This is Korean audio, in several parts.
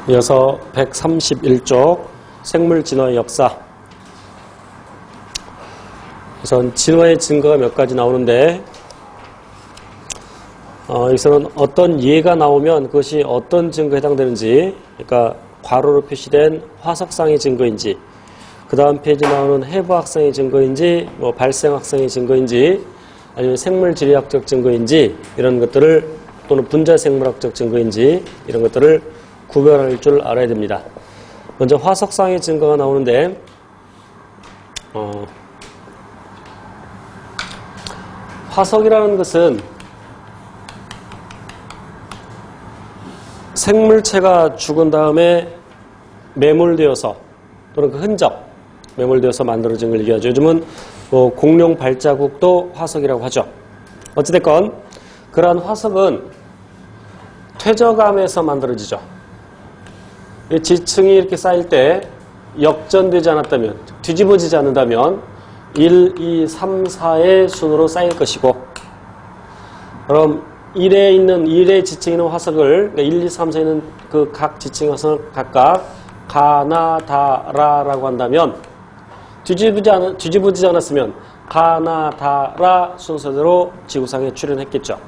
이어서 131쪽 생물 진화의 역사. 우선 진화의 증거가 몇 가지 나오는데 여기서는 어떤 예가 나오면 그것이 어떤 증거에 해당되는지, 그러니까 괄호로 표시된 화석상의 증거인지, 그 다음 페이지 나오는 해부학상의 증거인지, 발생학상의 증거인지, 아니면 생물지리학적 증거인지, 이런 것들을, 또는 분자생물학적 증거인지, 이런 것들을 구별할 줄 알아야 됩니다. 먼저 화석상의 증거가 나오는데 화석이라는 것은 생물체가 죽은 다음에 매몰되어서, 또는 그 흔적, 매몰되어서 만들어진 걸 얘기하죠. 요즘은 공룡 발자국도 화석이라고 하죠. 어찌됐건 그러한 화석은 퇴적암에서 만들어지죠. 지층이 이렇게 쌓일 때 역전되지 않았다면, 뒤집어지지 않는다면 1, 2, 3, 4의 순으로 쌓일 것이고, 그럼 1의 지층에 있는 화석을, 그러니까 1, 2, 3, 4에 있는 그 각 지층의 화석을 각각 가나다라라고 한다면, 뒤집어지지 않았으면 가나다라 순서대로 지구상에 출현했겠죠.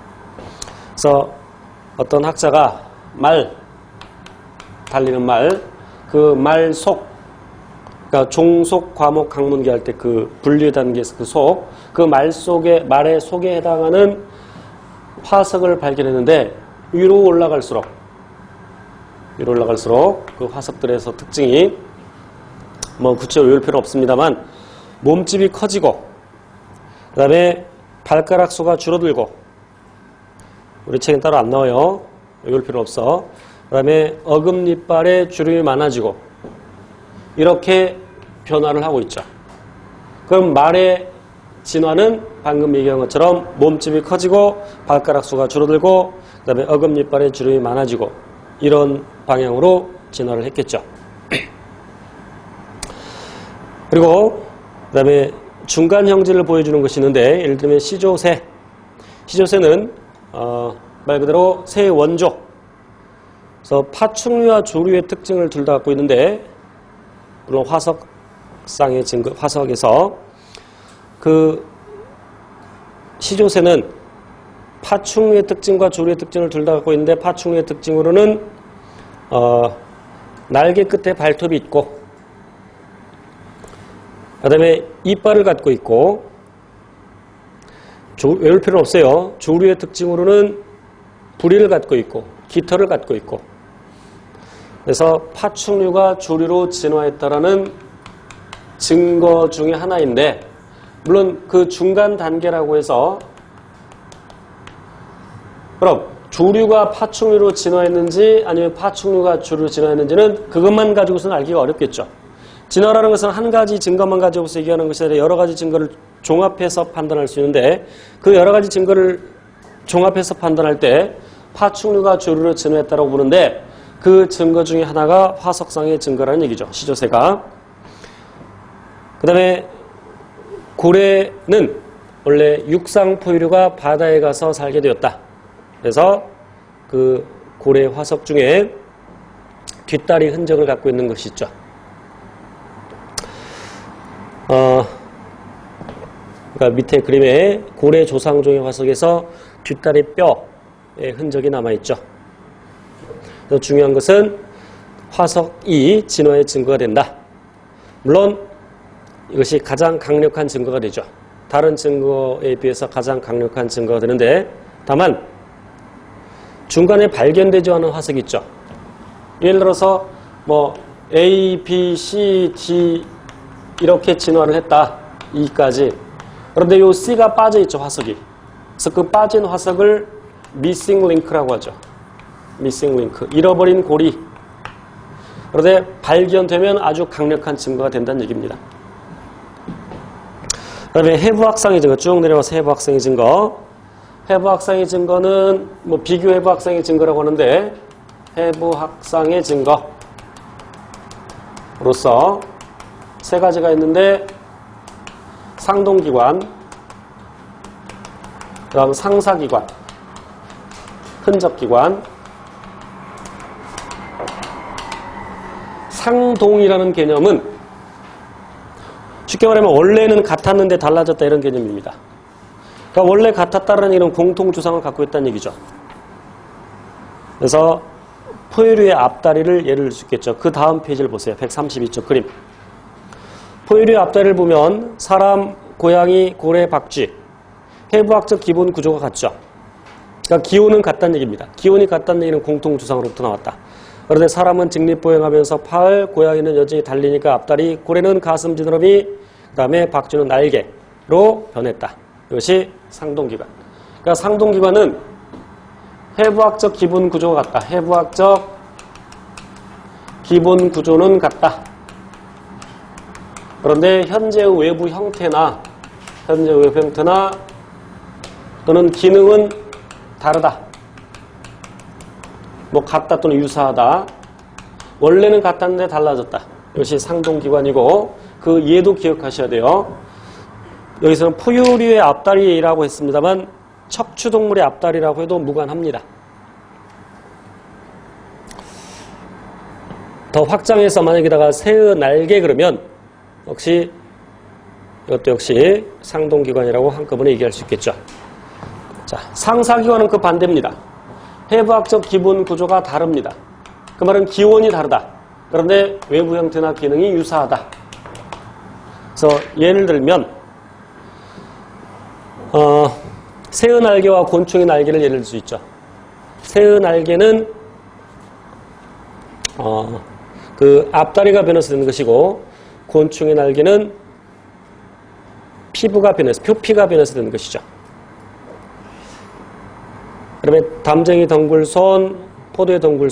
그래서 어떤 학자가 달리는 말, 그 말 속, 그러니까 종속, 과목, 강문기 할 때 그 분류 단계에서 그 속, 그 말의 속에 해당하는 화석을 발견했는데, 위로 올라갈수록 그 화석들에서 특징이, 구체적으로 외울 필요는 없습니다만, 몸집이 커지고, 그 다음에 발가락 수가 줄어들고, 우리 책엔 따로 안 나와요. 외울 필요 없어. 그 다음에 어금니빨에 주름이 많아지고, 이렇게 변화를 하고 있죠. 그럼 말의 진화는 방금 얘기한 것처럼 몸집이 커지고 발가락 수가 줄어들고 그 다음에 어금니빨에 주름이 많아지고, 이런 방향으로 진화를 했겠죠. 그리고 그 다음에 중간 형질을 보여주는 것이 있는데, 예를 들면 시조새는 말 그대로 새의 원조, 그래서 파충류와 조류의 특징을 둘 다 갖고 있는데, 물론 화석상의 증거, 화석에서 그 시조새는 파충류의 특징과 조류의 특징을 둘 다 갖고 있는데, 파충류의 특징으로는 날개 끝에 발톱이 있고, 그 다음에 이빨을 갖고 있고, 외울 필요는 없어요. 조류의 특징으로는 부리를 갖고 있고, 깃털을 갖고 있고, 그래서 파충류가 조류로 진화했다라는 증거 중에 하나인데, 물론 그 중간 단계라고 해서, 그럼 조류가 파충류로 진화했는지 아니면 파충류가 조류로 진화했는지는 그것만 가지고서는 알기가 어렵겠죠. 진화라는 것은 한 가지 증거만 가지고서 얘기하는 것이 아니라 여러 가지 증거를 종합해서 판단할 수 있는데, 그 여러 가지 증거를 종합해서 판단할 때 파충류가 조류로 진화했다고 보는데, 그 증거 중에 하나가 화석상의 증거라는 얘기죠. 시조새가. 그 다음에 고래는 원래 육상 포유류가 바다에 가서 살게 되었다. 그래서 그 고래 화석 중에 뒷다리 흔적을 갖고 있는 것이 있죠. 그러니까 밑에 그림에 고래 조상종의 화석에서 뒷다리 뼈의 흔적이 남아있죠. 그래서 중요한 것은 화석이 진화의 증거가 된다. 물론 이것이 가장 강력한 증거가 되죠. 다른 증거에 비해서 가장 강력한 증거가 되는데, 다만 중간에 발견되지 않은 화석이 있죠. 예를 들어서 A, B, C, D 이렇게 진화를 했다. E까지. 그런데 이 C가 빠져있죠, 화석이. 그래서 그 빠진 화석을 missing link라고 하죠. missing link. 잃어버린 고리. 그런데 발견되면 아주 강력한 증거가 된다는 얘기입니다. 그 다음에 해부학상의 증거, 쭉 내려와서 해부학상의 증거. 해부학상의 증거는 비교 해부학상의 증거라고 하는데, 해부학상의 증거로서 세 가지가 있는데, 상동기관, 그 다음 상사기관, 흔적기관, 상동이라는 개념은 쉽게 말하면 원래는 같았는데 달라졌다 이런 개념입니다. 그러니까 원래 같았다는 이런 공통주상을 갖고 있다는 얘기죠. 그래서 포유류의 앞다리를 예를 들 수 있겠죠. 그 다음 페이지를 보세요. 132쪽 그림. 포유류의 앞다리를 보면 사람, 고양이, 고래, 박쥐 해부학적 기본 구조가 같죠. 그러니까 기호는 같다는 얘기입니다. 기호는 같다는 얘기는 공통주상으로부터 나왔다. 그런데 사람은 직립보행하면서 팔, 고양이는 여전히 달리니까 앞다리, 고래는 가슴, 지느러미, 그 다음에 박쥐는 날개로 변했다. 이것이 상동기관. 그러니까 상동기관은 해부학적 기본 구조가 같다. 해부학적 기본 구조는 같다. 그런데 현재의 외부 형태나 또는 기능은 다르다. 뭐 같다 또는 유사하다. 원래는 같았는데 달라졌다. 이것이 상동기관이고 그 예도 기억하셔야 돼요. 여기서는 포유류의 앞다리라고 했습니다만 척추동물의 앞다리라고 해도 무관합니다. 더 확장해서 만약에다가 새의 날개 그러면 이것도 역시 상동기관이라고 한꺼번에 얘기할 수 있겠죠. 자, 상사기관은 그 반대입니다. 해부학적 기본 구조가 다릅니다. 그 말은 기원이 다르다. 그런데 외부 형태나 기능이 유사하다. 그래서 예를 들면 새의 날개와 곤충의 날개를 예를 들 수 있죠. 새의 날개는 그 앞다리가 변해서 되는 것이고 곤충의 날개는 표피가 변해서 되는 것이죠. 그다음에 담쟁이 덩굴손, 포도의 덩굴손